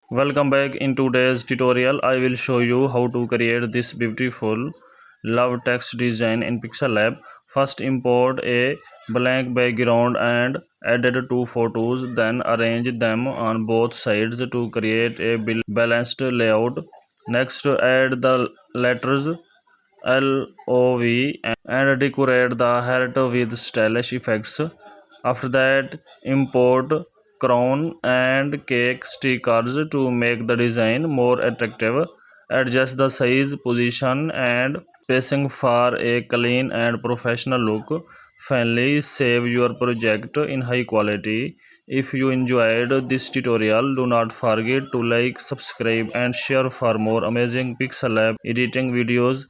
Welcome back. In today's tutorial I will show you how to create this beautiful love text design in Pixel Lab. First import a blank background and add two photos, then arrange them on both sides to create a balanced layout. Next add the letters LOV and decorate the heart with stylish effects. After that, import crown and cake stickers to make the design more attractive. Adjust the size, position, and spacing for a clean and professional look. Finally, save your project in high quality. If you enjoyed this tutorial, do not forget to like, subscribe, and share for more amazing Pixel Lab editing videos.